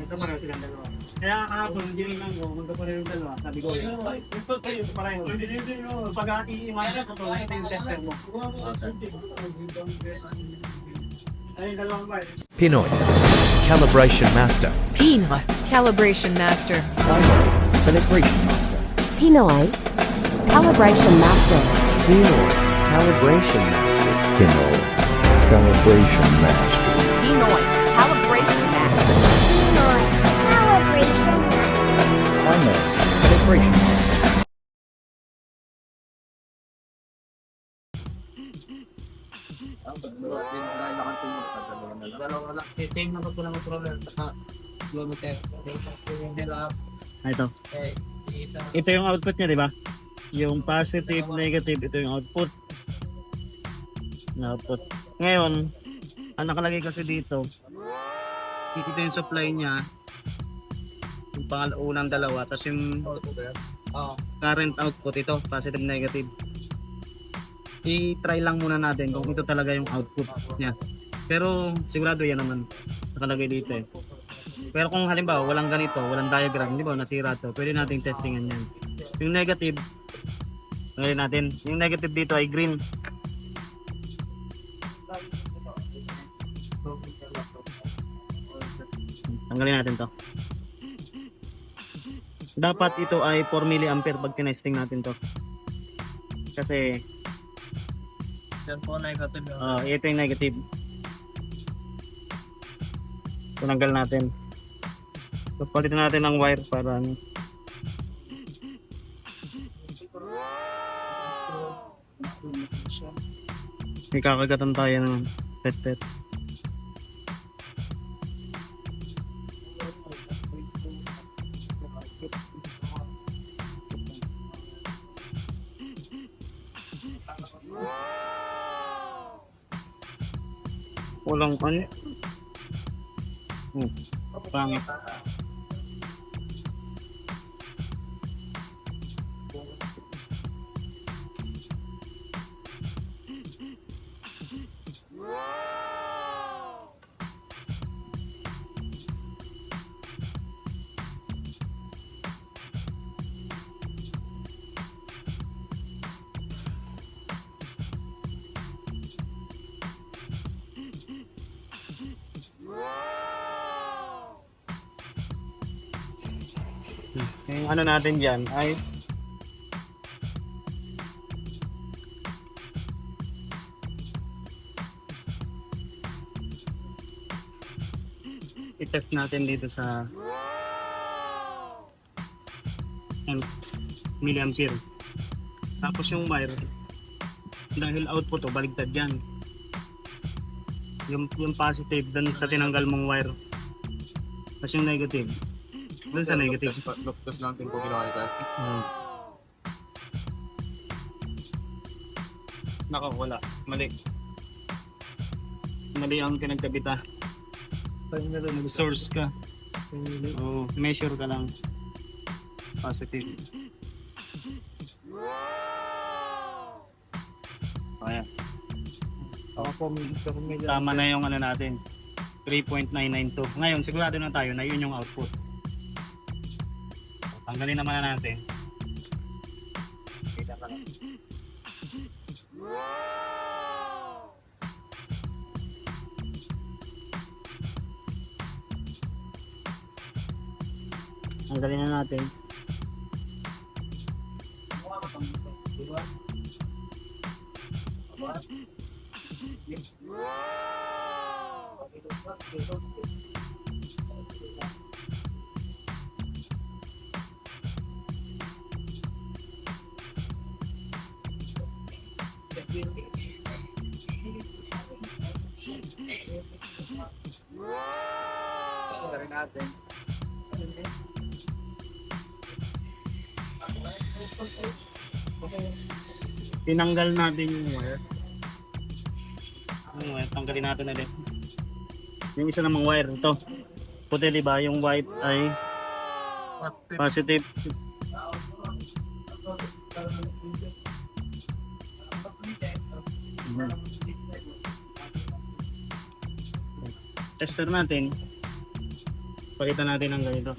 Ito pareho silang dalawa. Kaya kahapon, hindi rin lang ko, magkapareho yung dalawa. Sabi ko, ito pareho. Pag-ati imagine ko, ito yung tester mo. Ay, dalawang ba? Pinoy Calibration Master. Pinoy Calibration Master. Calibration Master. Pinoy Calibration Master. Pinoy Calibration Master. Pinoy Calibration Master. Pinoy Calibration Master. Pinoy Calibration Master. Pinoy Calibration Master. Tingnan ko po lang ang problem. Ito. Ito yung output niya, di ba? Yung positive, negative, ito yung output. Ngayon, ang nakalagay kasi dito, ito yung supply niya. Yung unang dalawa, tapos yung current output, ito, positive, negative. I-try lang muna natin kung ito talaga yung output niya. Pero sigurado yan naman nakalagay dito eh. Pero kung halimbawa walang ganito, walang diagram, di ba, nasira to, pwede nating testingan yan. Yung negative, tanggalin natin. Yung negative dito ay green. Tanggalin natin to. Dapat ito ay 4 mA pag tinesting natin to. Kasi Yan po negative yun. ito yung negative. Tinanggal natin. So, palitan natin ng wire para ano. May kakagatan tayo ng tester. Walang ano. Pangit. Yung ano natin dyan ay i-test natin dito sa milliampere. Tapos yung wire, dahil output o baligtad yan. Yung positive dun sa tinanggal mong wire. Tapos yung negative dun sa negative. Look test natin po ginawa ito. Nako, wala. Mali. Mali ang kinagkabita. Source ka. Measure ka lang. Positive. Ayan. Tama na yung ano natin. 3.992. Ngayon, sigurado na tayo na yun yung output. Tanggalin naman na natin. Kita ka lang. Tanggalin na natin. Tanggalin natin. Tinanggal natin yung wire. Yung wire, tanggalin natin ulit. Yung isa namang wire, ito. Puti, diba? Yung white ay positive. Tester natin. Palitan natin ang ganito.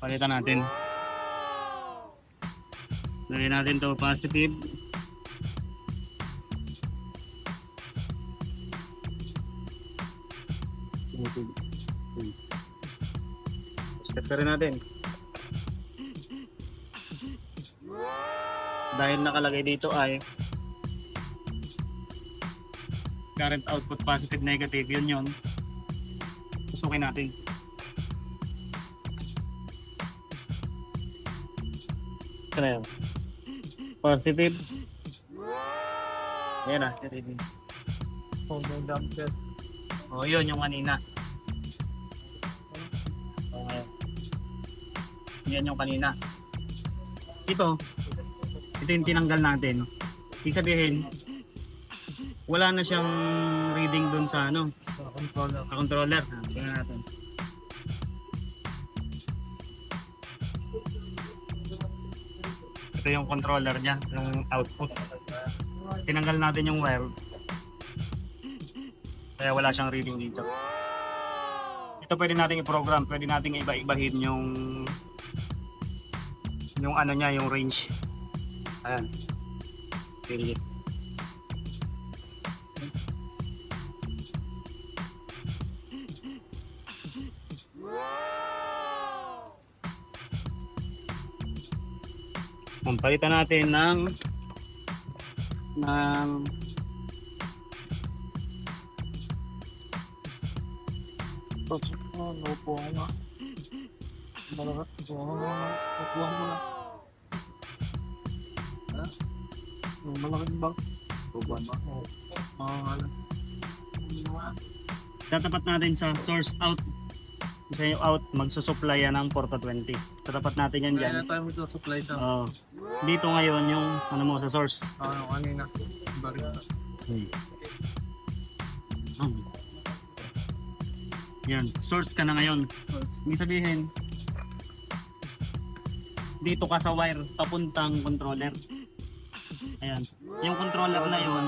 Palitan natin. Lagyan natin to positive. Tester natin. Dahil nakalagay dito ay current output positive negative, yun. Pusukin natin. Kaya positive. Ayan na. O yun yung kanina. Okay. Yan yung kanina. Ito yung tinanggal natin. Ibig sabihin, wala na siyang reading dun sa ano, sa controller. Tingnan natin. Ito yung controller niya, yung output. Tinanggal natin yung wire. Kaya wala siyang reading dito. Ito pwede nating i-program, pwede nating iba-ibahin yung ano niya, yung range. Ayan. Period. Palitan natin ng malaking bang? Tatapat natin sa source out. Isa yung out, magsusupply yan ng 4 to 20. Tatapat natin yan Kaya dyan. na tayo mag-supply sa Dito ngayon yung ano mo sa source. kanina. Bari. Yan, source ka na ngayon. Ibig sabihin, dito ka sa wire papuntang controller. Ayan. Yung controller na yun,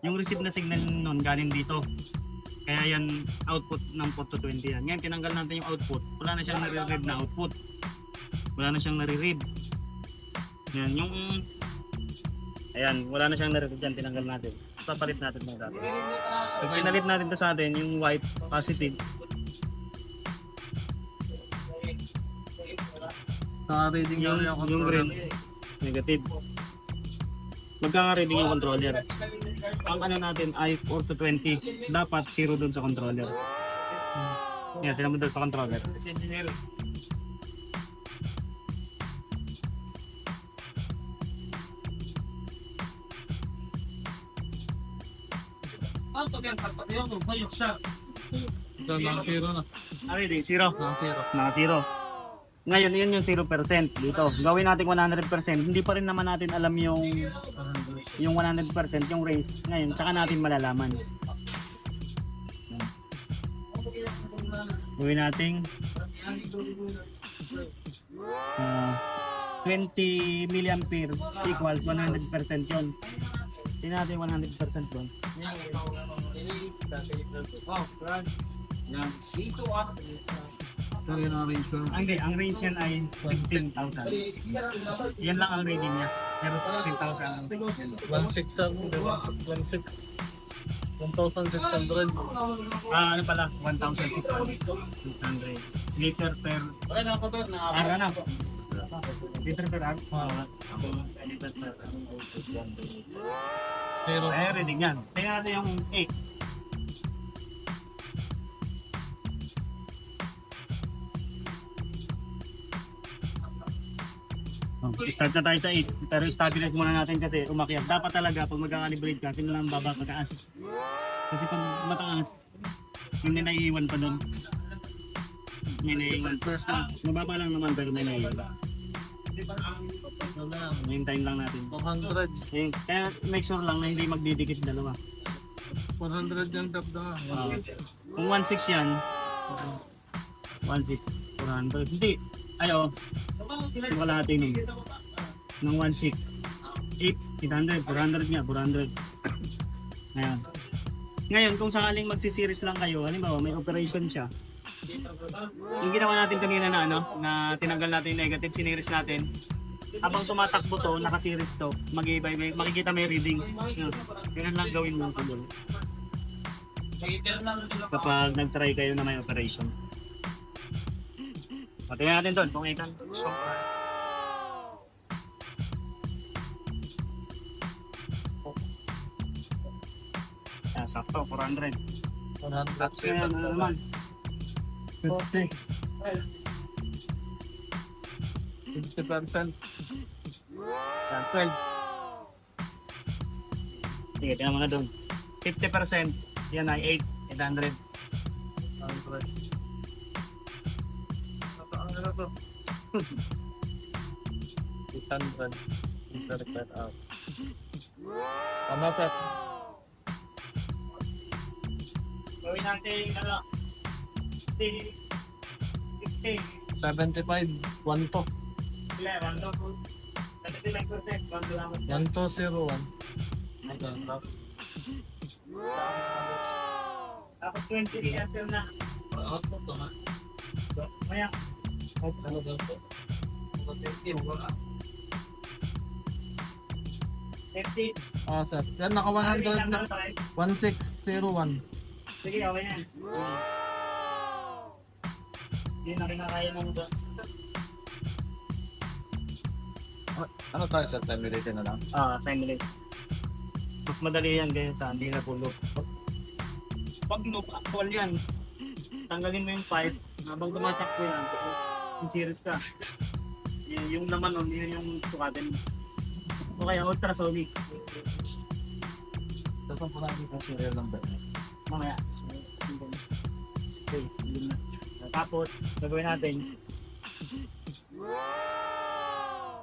yung receive na signal nun galing dito. Kaya yan output ng 4 to 20 yan. Ngayon tinanggal natin yung output. Wala na siyang nare-read na output. Wala na siyang nare-read. Yan, yung ayan, wala na siyang nare-read yan, tinanggal natin. Papalit natin ng dati. Pag pinalit natin to sa atin, yung white positive. Naka-reading Yung yung controller. green negative. Magkaka-reading yung controller. Ang ano natin ay 4 to 20. Dapat 0 dun sa controller. Yan, tinan mo dun sa controller. Ito, naka-zero na. Reading 0. Naka-zero. Naka 0. Ngayon, yun yung 0% dito. Gawin natin 100%. Hindi pa rin naman natin alam yung 100%, yung range. Ngayon, tsaka natin malalaman. Gawin natin 20 milliampere equals 100% yun. Hindi natin 100% doon. Ito rin ang range ko. Ang range yan ay 16,000. Yan lang ang reading niya. Pero 16,000 ang range niya. 1,600. 1,600. Ano pala? 1,600 liter per ara na. Liter per ara. Liter per ara. Zero. Reading yan. Tingnan natin yung 8. Start na tayo sa 8, pero stabilize muna natin kasi umakyat. Dapat talaga pag magkakalibrate ka, sino lang baba pagkaas. Kasi pag mataas, hindi naiiwan pa doon. May naiiwan. Mababa lang naman pero may naiiwan. Ano lang? Hintayin lang natin. 400. Kaya make sure lang na hindi magdidikit dalawa. 400 yung top na. Kung 1.6 yan, 1.6, 400. Hindi. Ayo. Yung kalahati nun. Ng 1.6. 8, 800, 400 nga, 400. Ngayon. Ngayon, kung sakaling magsiseries lang kayo, halimbawa may operation siya, Yung ginawa natin kanina na na tinanggal natin yung negative, siniris natin. Habang tumatakbo to, naka-series to, makikita may reading. Ganyan lang gawin mo ito doon. Kapag nag-try kayo na may operation. Patingnan natin doon kung ikan. Sakto, 400. 100. Tapos ngayon, ano naman? 50. 50%. Yan, 12. Sige, tingnan mo na doon. 50%, yan ay 800. 100. Ano to? 800. Interest that out. Tama, Pep. Gawin natin, 60. 75. 1 to. Ilan, 1 to 75%, 1 to lang. 1 to 0, 1. Tapos 20 reactor na. Maya. Ah, sir. Yan, naka 100 na. 1601. Sige, okay yan. Hindi na kinakaya ng ito. Ano tayo sa time related na lang? Simulate. Mas madali yan ganyan sa Hindi na pulo. pag loop actual yan, tanggalin mo yung pipe, habang tumatakbo yan, yung series ka. Yung laman nun, yun yung sukatin mo. O kaya ultrasonic. Tapos ang parang yung serial number. Mamaya. Okay, yun na. Tapos, gagawin natin.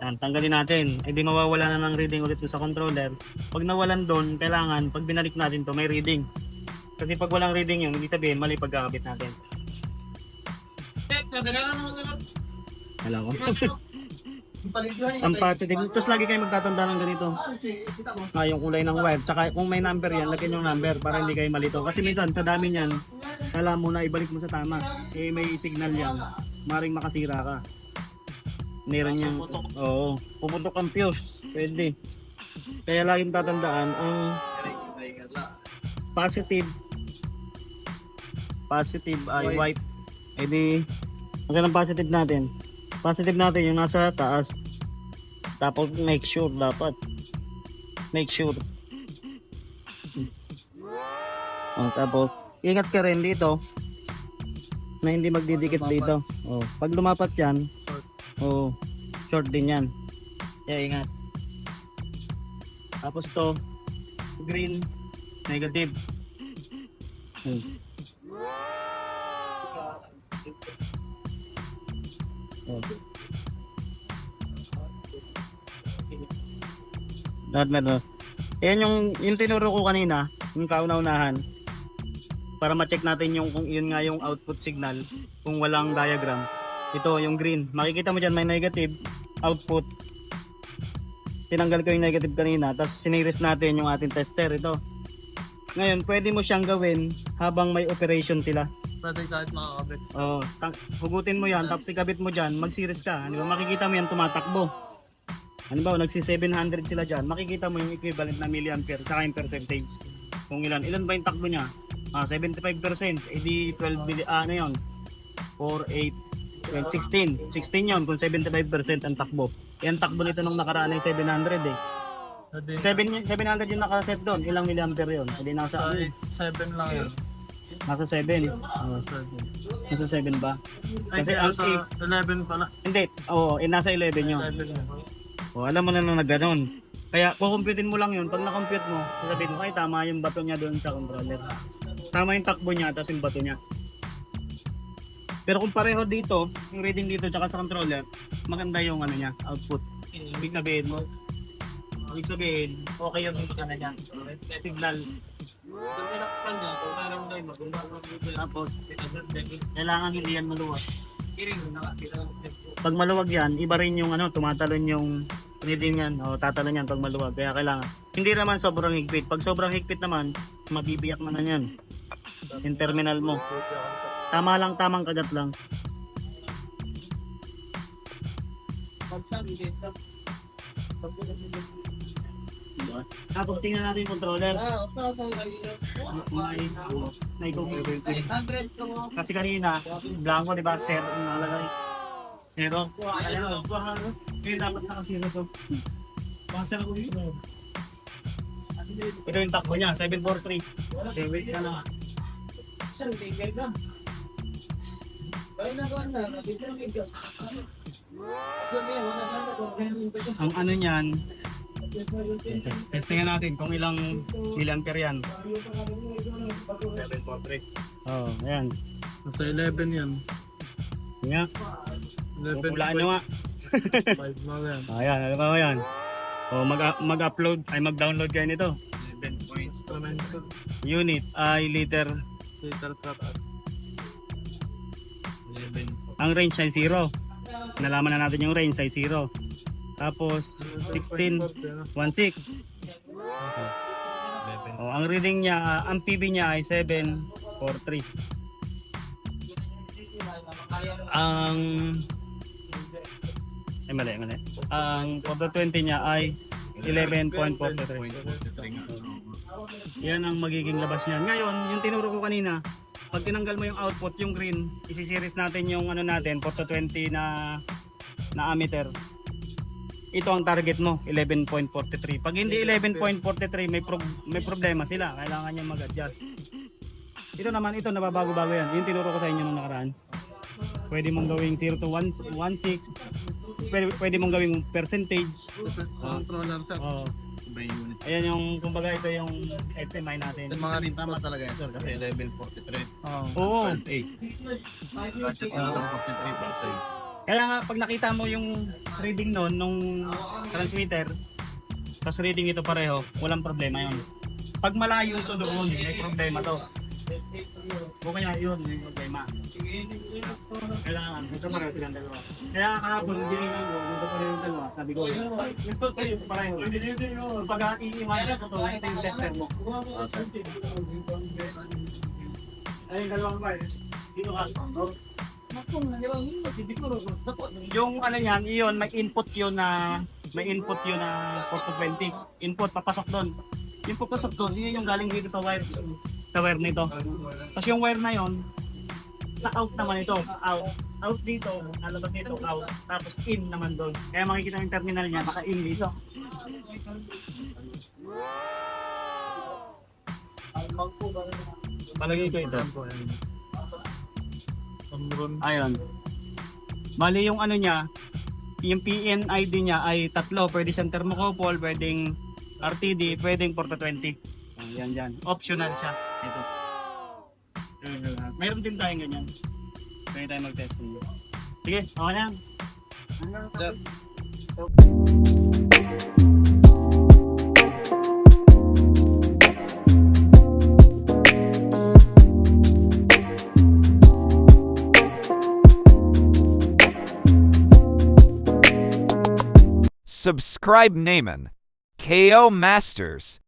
Yan, tanggalin natin. Eh di mawawala na ng reading ulit sa controller. Pag nawalan doon, kailangan, pag binalik natin to may reading. Kasi pag walang reading yun, hindi sabihin mali pagkakabit natin. Alam ko. Ang positive. Tapos lagi kayo magtatanda ng ganito. Yung kulay ng wire. Tsaka kung may number yan, lagyan yung number para hindi kayo malito. Kasi minsan sa dami niyan, alam mo na ibalik mo sa tama. Eh may signal yan. Maring makasira ka. Meron yung... Oo. Puputok ang fuse. Pwede. Kaya laging tatandaan ang positive ay white. Eh di, ang positive natin. Positive natin yung nasa taas. Tapos make sure dapat. Make sure. Tapos ingat ka rin dito na hindi magdidikit dito. Pag lumapat yan, short din yan. Kaya ingat. Tapos to green, negative. Lahat meron. Ayan yung tinuro ko kanina, yung kauna-unahan. Para ma-check natin yung kung yun nga yung output signal kung walang diagram. Ito yung green. Makikita mo dyan may negative output. Tinanggal ko yung negative kanina, tapos siniris natin yung ating tester ito. Ngayon, pwede mo siyang gawin habang may operation sila. Pwede kahit makakabit. Hugutin mo yan, tapos ikabit mo dyan, mag-series ka. Ano ba? Makikita mo yan tumatakbo. Ano ba, nagsi 700 sila dyan, makikita mo yung equivalent na milliampere, tsaka yung percentage. Kung ilan ba yung takbo niya? 75%, edi 12 ano yun? 4, 8, 16 yun kung 75% ang takbo. Yan takbo nito nung nakaraan ay 700 eh. 700 yung nakaset doon, ilang milliampere yun? Edi nasa 7 lang yun. nasa 7. Nasa 7 ba? Ay, Kasi ang nasa 11 pala. Hindi, nasa 11 yun. 11 yun. Alam mo na na gano'n. Kaya kukumputin mo lang yun. Pag nakompute mo, sabihin mo, ay tama yung bato niya doon sa controller. Tama yung takbo niya, tapos yung bato niya. Pero kung pareho dito, yung reading dito tsaka sa controller, maganda yung ano niya, output. Ibig sabihin mo, okay yung ano niya, signal. Tapos, kailangan hindi yan maluwag. Pag maluwag yan, iba rin yung tumatalon yung reading yan, tatalon yan pag maluwag. Kaya kailangan, hindi naman sobrang higpit. Pag sobrang higpit naman, mabibiyak naman yan. Yung terminal mo. Tama lang, tamang kagat lang. Tapos tingnan natin yung controller. Kasi kanina, blanco, di ba? Zero yung nakalagay. Zero. Kaya dapat nakasiro to. Basta ako dito. Ito yung takbo niya, 743. 7 ka na. Ang ano niyan, testingan natin kung ilang milliampere yan. 743. Oh, ayan. Nasa 11 yan. Nga, 11 pupulaan nyo nga. 5 na yan. Ayan, alam mo yan. O mag-upload, ay mag-download kayo nito. Instrumental. Unit ay liter. Liter truck at Ang range ay 0. Nalaman na natin yung range ay 0. Tapos 16, 16. Oh, ang reading niya, ang PB niya ay 743. Ang mali. Ang quarter 20 niya ay 11.43. Yan ang magiging labas niyan. Ngayon, yung tinuro ko kanina, pag tinanggal mo yung output, yung green, isi-series natin yung ano natin, 420 na ammeter. Ito ang target mo, 11.43. Pag hindi 11.43, may problema sila. Kailangan niya mag-adjust. Ito naman, ito nababago-bago yan. Yung tinuro ko sa inyo nung nakaraan. Pwede mong gawing 0 to 16. Pwede mong gawing percentage. controller sir. Oh. Ayan yung, kumbaga ito yung HMI natin. Sa mga tama talaga yan sir kasi 1143. Oo. 8. Kasi 1143 para sa'yo. Kaya nga, pag nakita mo yung reading nun, nung transmitter, tapos reading ito pareho, walang problema yun. Pag malayo ito doon, may problema to. O kaya yun, may problema. Kailangan, ito pareho silang dalawa. Kaya kahapon, hindi rin ako, ito pareho yung dalawa. Sabi ko, ito pareho. Pag iiwanan ko ito, ito yung tester mo. Ay, yung dalawang ba? Dito ka. Yung ano yan, iyon, may input yun na 420. Input, papasok doon. Yung papasok doon, yun yung galing dito sa wire nito. Tapos yung wire na yon sa out naman ito. Out dito, nalabas dito, out. Tapos in naman doon. Kaya makikita yung terminal niya, naka-in dito. Palagay ko ito. Ayun. Bali yung ano niya, yung PNID niya ay tatlo. Pwede siyang thermocouple, pwedeng RTD, pwedeng 420. Ayan dyan. Optional siya. Ito. Mayroon din tayong ganyan. Pwede tayo mag-testing. Sige, okay na. Subscribe Naaman, KO Masters.